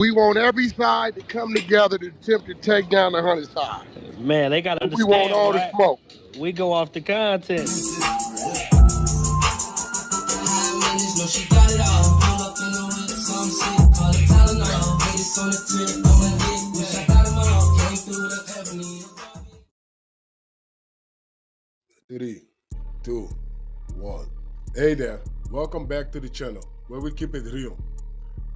We want every side to come together to attempt to take down the 100 side. Man, they gotta We want understand, all the right? smoke. We go off the content. Three, two, one. Hey there, welcome back to the channel where we keep it real.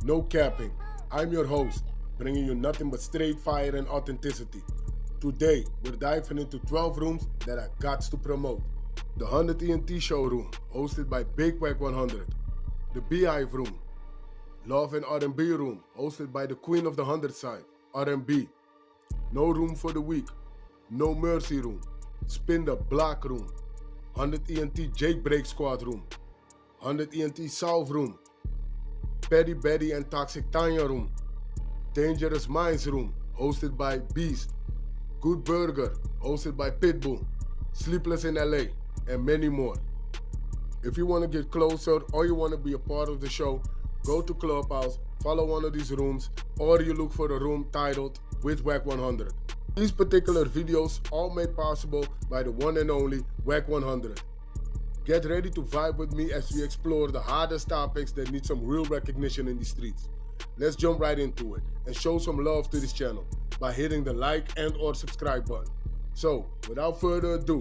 No capping. I'm your host, bringing you nothing but straight fire and authenticity. Today, we're diving into 12 rooms that I got to promote. The 100 ENT showroom, hosted by Big Wack100. The Beehive room. Love and R&B room, hosted by the queen of the 100 side, R&B. No room for the weak. No mercy room. Spin the block room. 100 ENT Jailbreak Squad room. 100 ENT South room. Petty Betty and Toxic Tanya room. Dangerous Minds room, hosted by Beast. Good Burger, hosted by Pitbull. Sleepless in LA, and many more. If you want to get closer or you want to be a part of the show, go to Clubhouse, follow one of these rooms, or you look for a room titled with Wack100. These particular videos all made possible by the one and only Wack100. Get ready to vibe with me as we explore the hardest topics that need some real recognition in the streets. Let's jump right into it and show some love to this channel by hitting the like and or subscribe button. So, without further ado,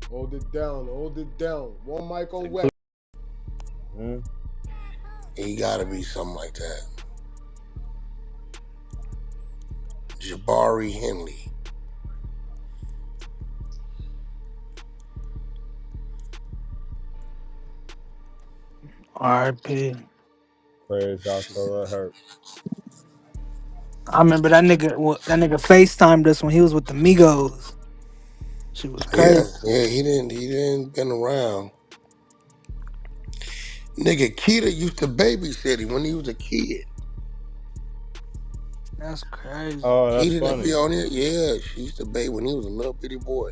hold it down. One mic on Wack. He gotta be something like that. Jabari Henley. R.I.P. Prayers out to the hurt. I remember that nigga. That nigga FaceTimed us when he was with the Migos. She was crazy. Yeah, he didn't been around. Nigga, Keita used to babysit him when he was a kid. That's crazy. Oh, that's Keita funny. be on it. Yeah, she used to baby when he was a little bitty boy.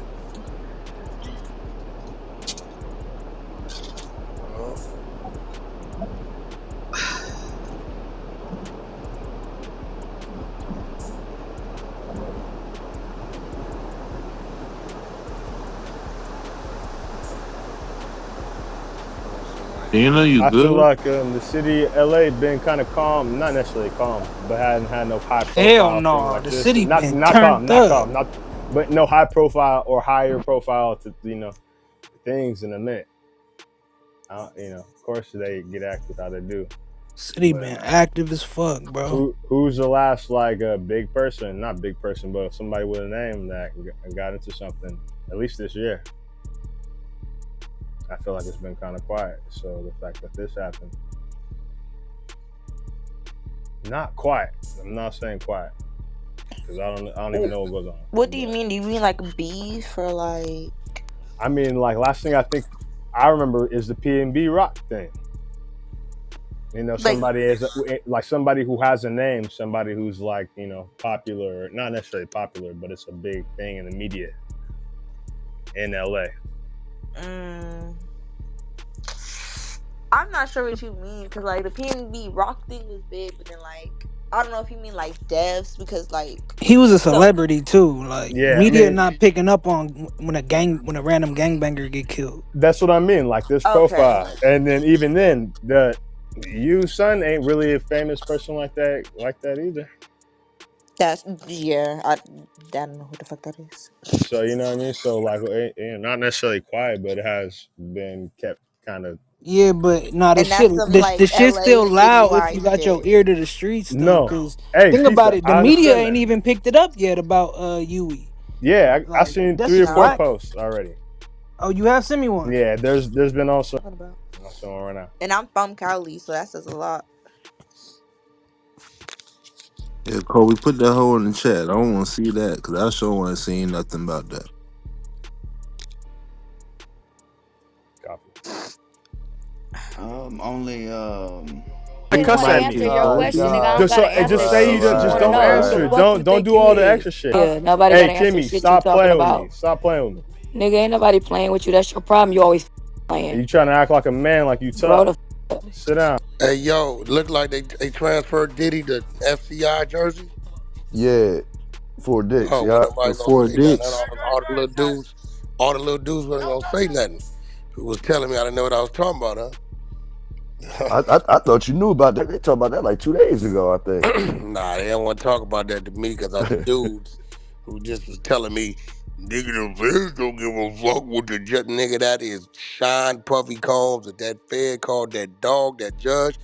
You know you I feel good. like the city of LA been kind of calm, not necessarily calm, but hadn't had no high Hell profile thing no, like the this. city Not been calm, turned up. but no high profile or higher profile to things in a minute. Of course they get active how they do. City But been active as fuck, bro. who's the last like a big person, not big person, but somebody with a name that got into something at least this year? I feel like it's been kind of quiet. So the fact that this happened, not quiet. I'm not saying quiet because I don't even know what goes on. What do you mean? Do you mean like beef or like? I mean, like last thing I think I remember is the PnB rock thing. Somebody is like somebody who has a name, somebody who's like popular, not necessarily popular, but it's a big thing in the media in LA. I'm not sure what you mean because like the PnB rock thing was big, but then like I don't know if you mean like deaths because like He was a celebrity too. Like Yeah, media not picking up on when a random gangbanger get killed. That's what I mean. Like this profile, and then even then, you son ain't really a famous person like that either. I don't know who the fuck that is. So you know what I mean. So like, not necessarily quiet, but it has been kept kind of. Yeah, but the And shit, that's some like the shit LA still loud if you citywide got your shit. ear to the streets though. No, Cause hey, think about pizza, it, the I media understand ain't that. even picked it up yet about Yui. Yeah, I Like, seen that's 3 or 4 whack. posts already. Oh, you have sent me one. Yeah, there's been also. About? I'm showing one right now. And I'm from Cali, so that says a lot. Yeah, Cole, we put that hole in the chat. I don't want to see that because I sure ain't seen nothing about that. Copy. Only I just want to answer your question, nigga. I don't gotta answer shit. Just don't answer. Don't do all the extra shit. Yeah, nobody Hey, gotta answer Kimmy, shit you stop talking playing with about. me. Stop playing with me. Nigga, ain't nobody playing with you. That's your problem. You always And playing. you trying to act like a man, like you Grow tough. the Sit down. Hey, yo, look like they transferred Diddy to FCI jersey. Yeah, 4 dicks. Oh, well, Yeah, nobody The gonna four say nothing. dicks. All the little dudes wasn't gonna say nothing. Who was telling me I didn't know what I was talking about, huh? I thought you knew about that. They talked about that like 2 days ago, I think. Nah, they don't want to talk about that to me because of the dudes who just was telling me, nigga, the feds don't give a fuck what the judge. Nigga, that is Sean Puffy Combs, that fed called that dog, that judge.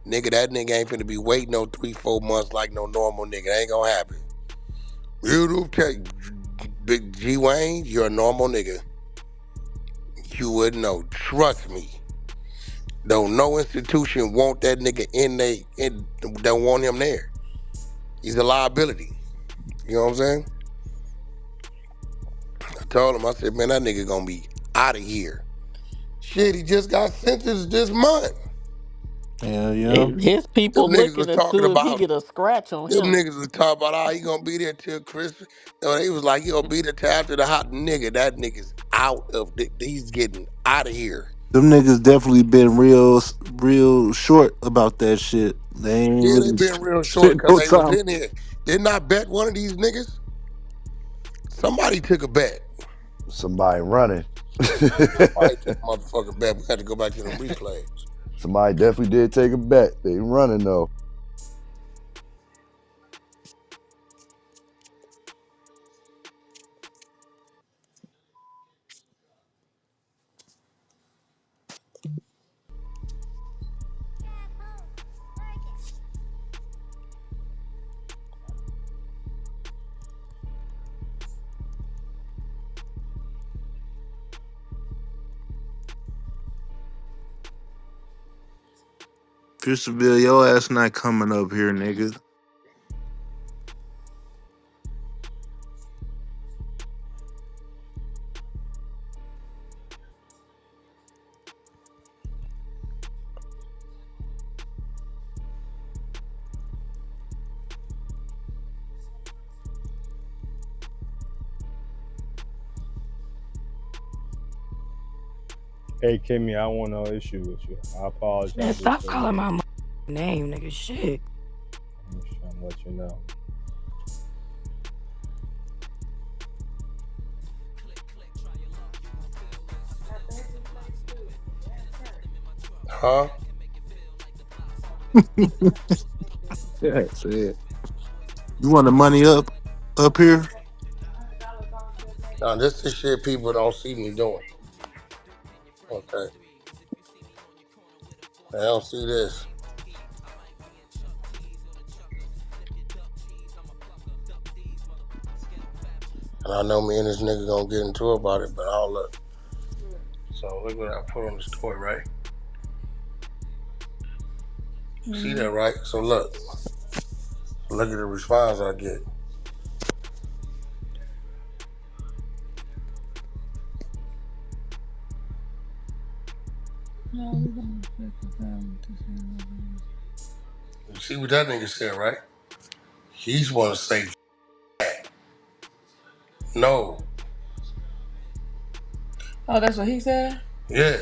Nigga, that nigga ain't finna be waiting no 3-4 months like no normal nigga. That ain't gonna happen. You don't tell Big G Wayne, you're a normal nigga. You wouldn't know. Trust me. Don't no institution want that nigga don't want him there. He's a liability. You know what I'm saying? I told him, I said, man, that nigga gonna be out of here. Shit, he just got sentenced this month. Yeah, yeah. His Them people niggas was looking to talking see if he about, get a scratch on them him. niggas was talking about, he gonna be there till Christmas. No, they was like, he gonna be there till after the hot nigga. That nigga's he's getting out of here. Them niggas definitely been real short about that shit. They ain't Yeah, they really been real short spent because no they was time. in here. Didn't I bet one of these niggas? Somebody took a bet. Somebody running. Somebody took a motherfucking bet. We had to go back to them replays. Somebody definitely did take a bet. They running though. Fisherville, your ass not coming up here, nigga. Hey, Kimmy, I want no issue with you. I Man, apologize stop before calling you. my name, nigga. Shit. I'm just trying to let you know. Huh? Yeah, that's it. You want the money up here? Now, this is shit people don't see me doing. Okay. They don't see this. And I know me and this nigga gonna get into it about it, but I'll look. So look what I put on the story, right? See that, right? So look. Look at the response I get. You see what that nigga said, right? He's wanna say no. Oh, that's what he said? Yeah.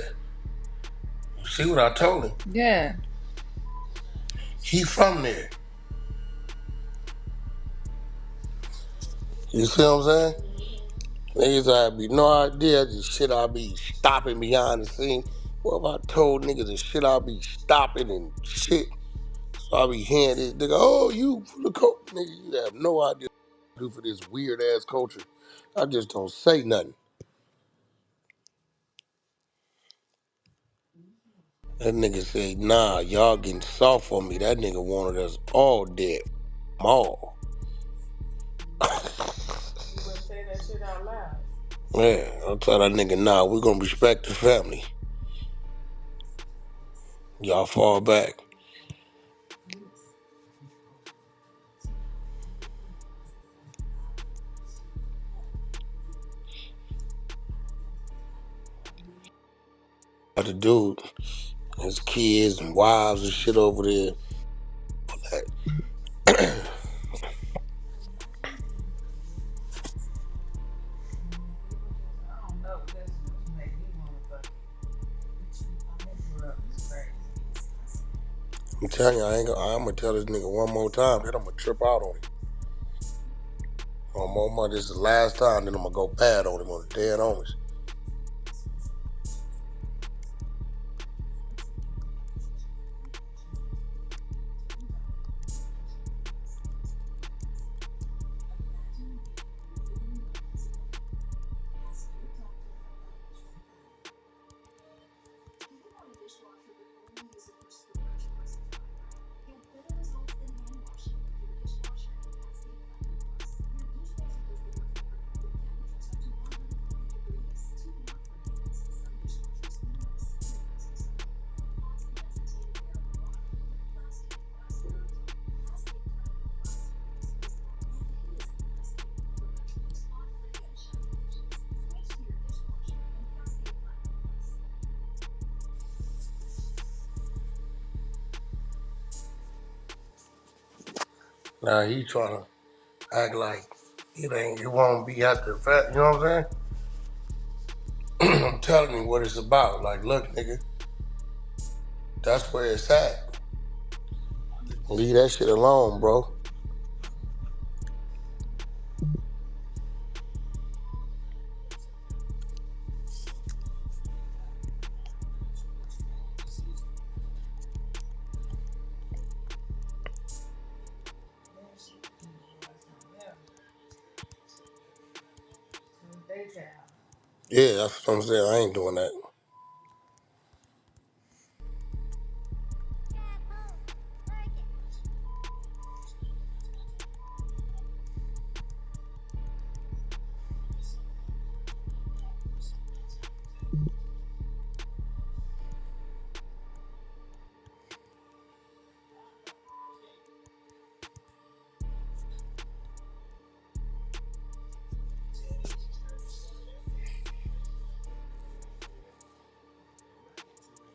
You see what I told him? Yeah. He from there. You see what I'm saying? Niggas have be no idea the shit I be stopping behind the scenes. What if I told niggas the shit I be stopping and shit? So I be hearing this nigga, oh, you for the coach. Nigga, you have no idea what to do for this weird ass culture. I just don't say nothing. That nigga said, nah, y'all getting soft on me. That nigga wanted us all dead. All. You wouldn't say that shit out loud. Yeah, I'll tell that nigga, nah, we gonna respect the family. Y'all fall back. But the dude, his kids and wives and shit over there. I don't know. That's what made me want to fucking interrupt. It's crazy. telling you, I'm gonna tell this nigga one more time, then I'm gonna trip out on him. On more money, this is the last time, then I'm gonna go bad on him on the dead homies. Now he trying to act like it won't be after the fact, you know what I'm saying? I'm telling you what it's about. Like, look, nigga, that's where it's at. Leave that shit alone, bro. Yeah, that's what I'm saying. I ain't doing that.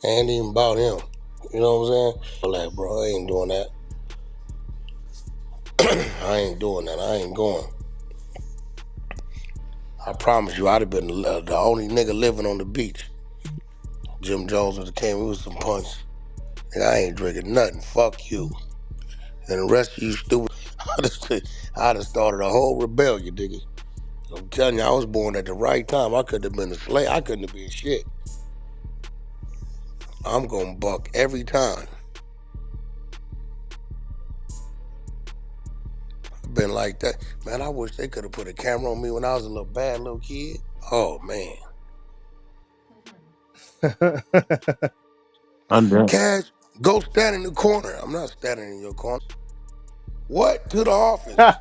Ain't even about him. You know what I'm saying? Like, bro, I ain't doing that. I ain't doing that. I ain't going. I promise you, I'd have been the only nigga living on the beach. Jim Jones would have came with some punch. And I ain't drinking nothing. Fuck you. And the rest of you stupid, I'd have started a whole rebellion, nigga. I'm telling you, I was born at the right time. I could have been a slave. I couldn't have been shit. I'm gonna buck every time. I've been like that. Man, I wish they could have put a camera on me when I was a little bad little kid. Oh, man. I'm done. Cash, go stand in the corner. I'm not standing in your corner. What? To the office.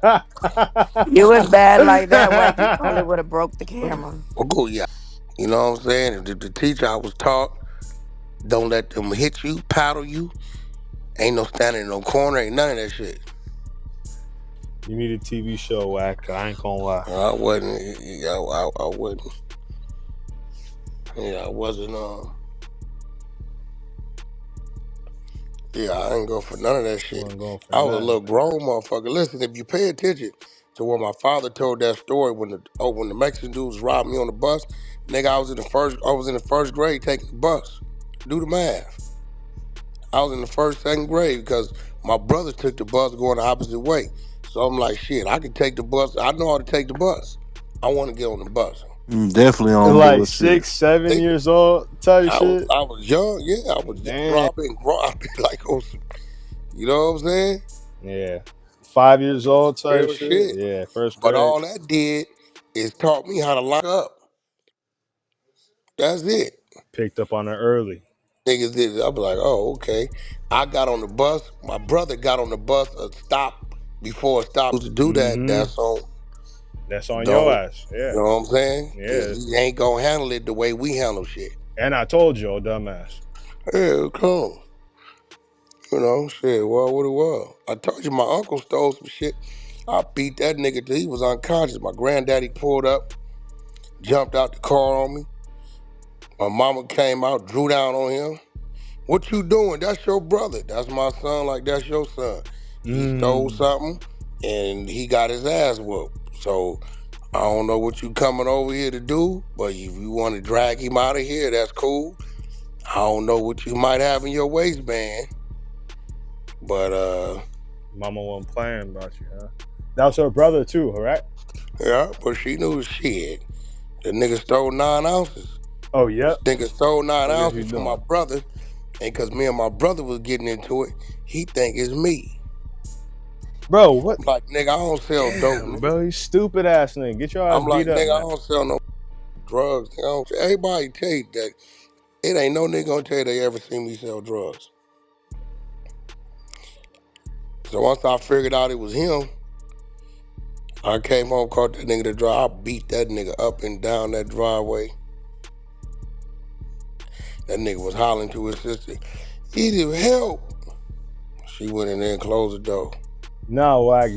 You was bad like that, Wack. You probably would have broke the camera. Well, go, yeah. You know what I'm saying? The teacher I was taught, don't let them hit you, paddle you. Ain't no standing in no corner, ain't none of that shit. You need a TV show, Wack. I ain't gonna lie. I wasn't, I wasn't. Yeah, I wasn't, yeah, I ain't going for none of that You shit. wasn't going for I was a nothing. little grown motherfucker. Listen, if you pay attention to when my father told that story when the Mexican dudes robbed me on the bus, nigga, I was in the first grade taking the bus. Do the math. I was in the second grade because my brothers took the bus going the opposite way. So I'm like, shit, I can take the bus. I know how to take the bus. I want to get on the bus. Definitely on Like bullshit. 6, 7 They, years old type I was shit. I was young, yeah, I was young, bro. Damn. I've been grown. I be like, oh, you know what I'm saying? Yeah. 5 years old type Real shit. shit. Yeah, first But grade. all that did is taught me how to lock up. That's it. Picked up on it early. Niggas did it. I be like, oh, okay. I got on the bus. My brother got on the bus a stop before a stop. To do that, Mm-hmm. that's That's on your don't. ass. You Yeah. know what I'm saying? Because Yeah. he ain't gonna handle it the way we handle shit. And I told you, old dumbass. Yeah, come. You know, shit, well, what it was. I told you my uncle stole some shit. I beat that nigga till he was unconscious. My granddaddy pulled up, jumped out the car on me. My mama came out, drew down on him. What you doing? That's your brother. That's my son, like that's your son. He stole something and he got his ass whooped. So I don't know what you coming over here to do, but if you want to drag him out of here, that's cool. I don't know what you might have in your waistband. But Mama wasn't playing about you, huh? That was her brother too, right? yeah, but she knew the shit. The nigga stole 9 ounces. Oh, yep. This nigga stole 9 Fuck is you ounces from my doing? brother, and cause me and my brother was getting into it, he think it's me. Bro, what? I'm like, nigga, I don't sell dope, Damn, nigga. bro, you stupid ass nigga. Get your ass I'm like, beat up, nigga, I man. don't sell no drugs. Nigga, I don't, everybody tell you that. It ain't no nigga gonna tell you they ever seen me sell drugs. So once I figured out it was him, I came home, caught that nigga to drive. I beat that nigga up and down that driveway. That nigga was hollering to his sister, "Need help." She went in there and closed the door. No, Wack, I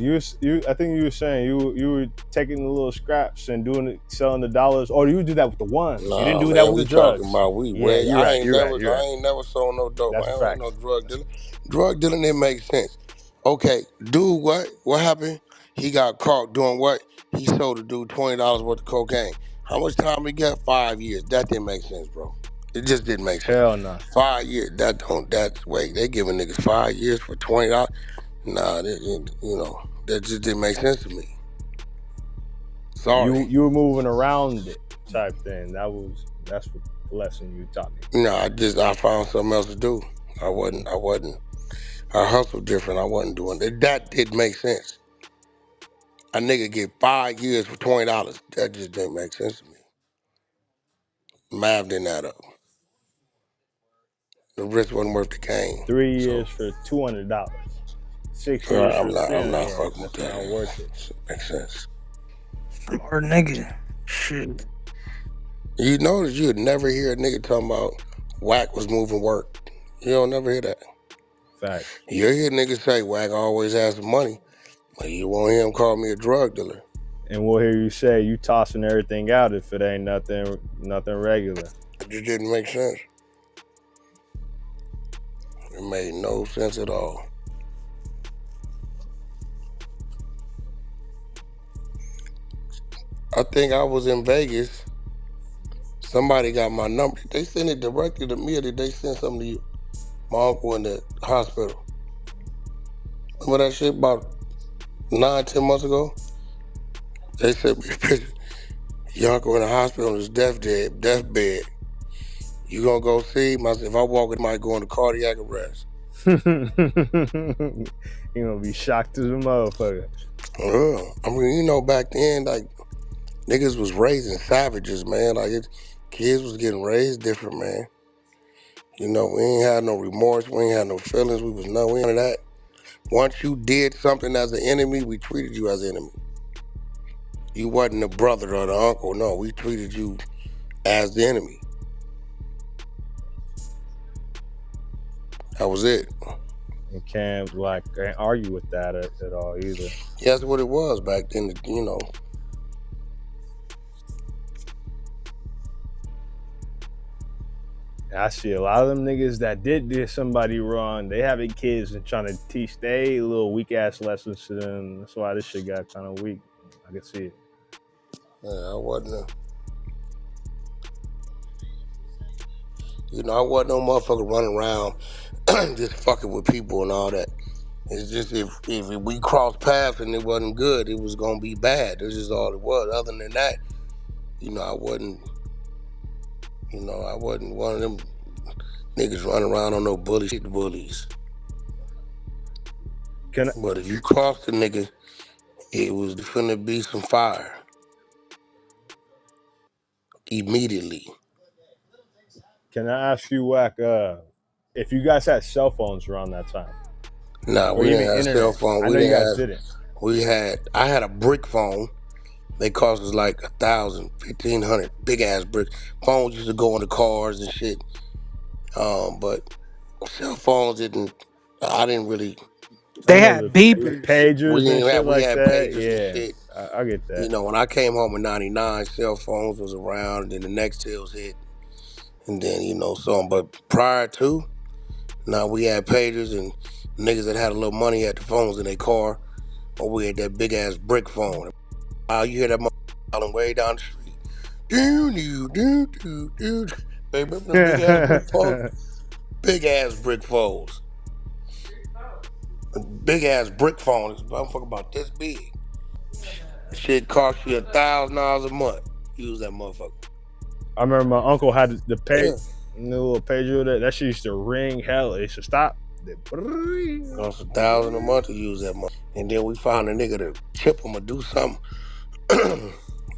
think you were saying you were taking the little scraps and doing it, selling the dollars, or you did that with the ones. You didn't Nah, do that man, with the we talking drugs. about we Yeah, way. you're right. You're right. You're I right. ain't never sold no dope. That's a I ain't fact. no drug dealer. Drug dealing, it makes sense. Okay, dude, what happened? He got caught doing what? He sold the dude $20 worth of cocaine. How much time he got? 5 years. That didn't make sense, bro. It just didn't make sense. Hell no. 5 years. Wait, they giving niggas 5 years for $20? Nah, that just didn't make sense to me. Sorry. You were moving around it type thing. That's what the lesson you taught me. No, I found something else to do. I wasn't. I hustled different. I wasn't doing that. That didn't make sense. A nigga get 5 years for $20. That just didn't make sense to me. Math didn't add up. The risk wasn't worth the gain. 3 So years for $200. 6 years for I'm 50. not Yeah, fucking with that's that. not worth it. Shit makes sense. Smart nigga. Shit. You notice you'd never hear a nigga talking about Wack was moving work. You don't never hear that. Facts. You hear niggas say Wack always has some money, but you won't hear him call me a drug dealer. And we'll hear you say you tossing everything out if it ain't nothing regular. It just didn't make sense. It made no sense at all. I think I was in Vegas. Somebody got my number. They sent it directly to me, or did they send something to you? My uncle in the hospital. Remember that shit about 9-10 months ago? They sent me a picture. Your uncle in the hospital on his deathbed. You gonna go see him? I said, if I walk, it might go into cardiac arrest. You gonna be shocked as a motherfucker. I mean, back then, like, niggas was raising savages, man. Like, kids was getting raised different, man. We ain't had no remorse. We ain't had no feelings. We ain't none of that. Once you did something as an enemy, we treated you as an enemy. You wasn't the brother or the uncle. No, we treated you as the enemy. That was it. You can't argue with that at all either. Yeah, that's what it was back then, I see a lot of them niggas that did somebody wrong. They having kids and trying to teach they little weak ass lessons to them. That's why this shit got kind of weak. I can see it. Yeah, I wasn't I wasn't no motherfucker running around just fucking with people and all that. It's just if we crossed paths and it wasn't good, it was gonna be bad. That's just all it was. Other than that, I wasn't one of them niggas running around on no bullies. But if you crossed the nigga, it was finna be some fire. Immediately. Can I ask you, Wack, if you guys had cell phones around that time? Nah, Or we didn't even have cell internet? phone. I know you guys didn't. I had a brick phone. They cost us like $1,000, $1,500, big ass brick. Phones used to go in the cars and shit. But cell phones I didn't really. I They know had the beepers. pagers and shit We like had that. pagers and Yeah, shit. I get that. When I came home in '99, cell phones was around, and then the Nextels hit, and then some. But prior to, we had pagers and niggas that had a little money had the phones in their car, or we had that big ass brick phone. You hear that motherfucker way down the street. Do. Remember them big ass brick phones? Big ass brick phones. Big ass brick phone. This motherfucker about this big. Shit cost you $1,000 a month. Use that motherfucker. I remember my uncle had the Yeah. little pager that shit used to ring hell. It should stop. Cost $1,000 a month to use that motherfucker. And then we found a nigga to chip him or do something.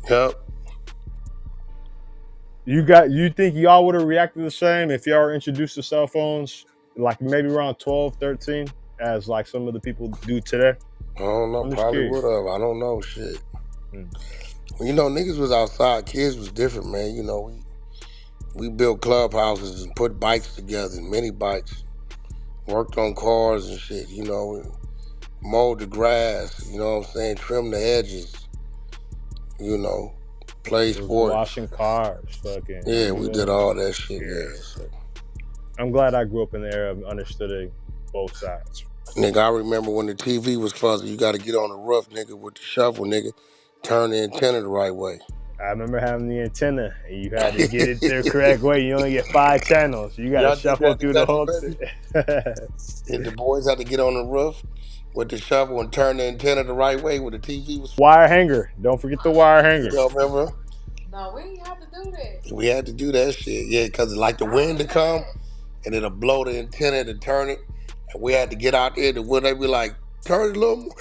Yep. You think y'all would have reacted the same if y'all were introduced to cell phones like maybe around 12, 13, as like some of the people do today? I don't know. I'm just Probably would curious. have. I don't know. Shit. Hmm. You know, niggas was outside. Kids was different, man. You know, we built clubhouses and put bikes together, mini bikes. Worked on cars and shit. You know, mowed the grass. You know what I'm saying? Trim the edges. You know, play It was sports. washing cars, fucking. Yeah, we did all that shit. Yeah. So. I'm glad I grew up in the era of understanding both sides. Nigga, I remember when the TV was fuzzy. You got to get on the roof, nigga, with the shovel, nigga. Turn the antenna the right way. I remember having the antenna, and you had to get it the correct way. You only get 5 channels. You got to Y'all did shuffle that through the together, whole baby? thing. And the boys had to get on the roof with the shovel and turn the antenna the right way when the TV was. Wire hanger. Don't forget the wire hanger. Y'all remember? No, we ain't have to do that. We had to do that shit. Yeah, because like the wind to come and it'll blow the antenna to turn it. And we had to get out there to where they be like, turn it a little more.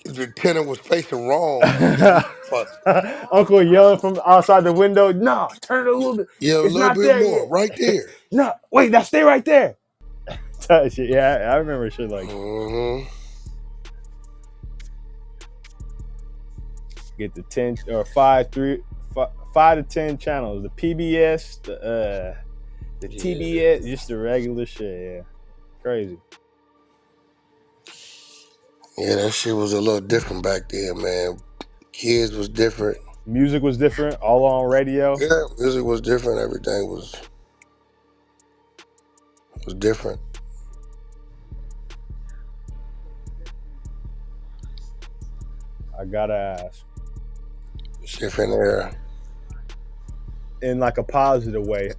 The antenna was facing wrong and the TV was fuzzy. Uncle yelling from outside the window. No, turn it a little bit. Yeah, a It's little not bit there more, yet. right there. No, wait, now stay right there. Shit, yeah, I remember shit like that. Mm-hmm. Get the 10 or 5 to 10 channels. The PBS, the TBS, just the regular shit. Yeah, crazy. Yeah, that shit was a little different back then, man. Kids was different. Music was different, all on radio. Yeah, music was different. Everything was different. I gotta ask. Different era. In like a positive way,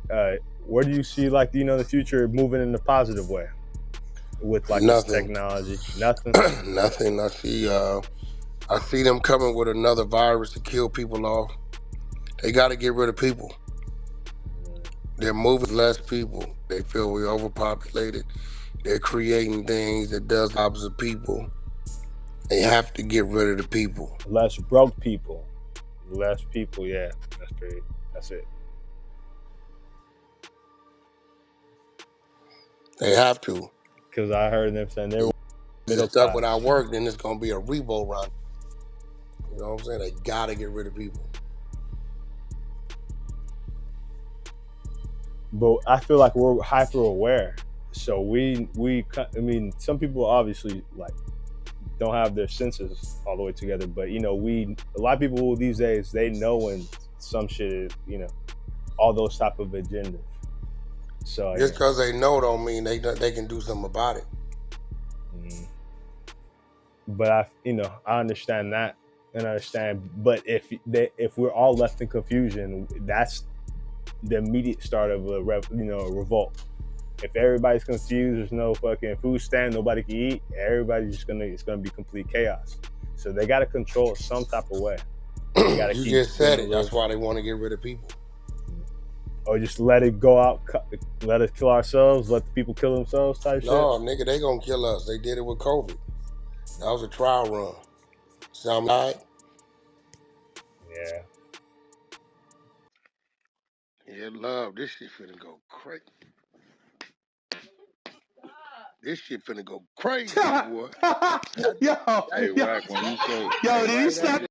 where do you see like the future moving in a positive way with like this Nothing. technology? Nothing. Nothing. I see them coming with another virus to kill people off. They got to get rid of people. They're moving less people. They feel we're overpopulated. They're creating things that does the opposite of people. They have to get rid of the people. Less broke people. Less people. Yeah, that's great. That's it. They have to. Because I heard them saying they were middle Stuff class. without work, then it's gonna be a revo run. You know what I'm saying? They gotta get rid of people. But I feel like we're hyper aware. So I mean, some people obviously like don't have their senses all the way together. But a lot of people these days, they know when some shit is, all those type of agendas. So Just because they know don't mean they can do something about it. But I understand that and understand. But if we're all left in confusion, that's the immediate start of a revolt. If everybody's confused, there's no fucking food stand, nobody can eat. Everybody's it's gonna be complete chaos. So they got to control it some type of way. They got to You keep just said it. little, That's why they want to get rid of people. or just let it go out, let us kill ourselves, let the people kill themselves type shit. No, nigga, they gonna kill us. They did it with COVID. That was a trial run. Sound right? Yeah. Yeah, love. This shit finna go crazy. This shit finna go crazy, boy. Yo, Hey, Wack, when you say, do you stop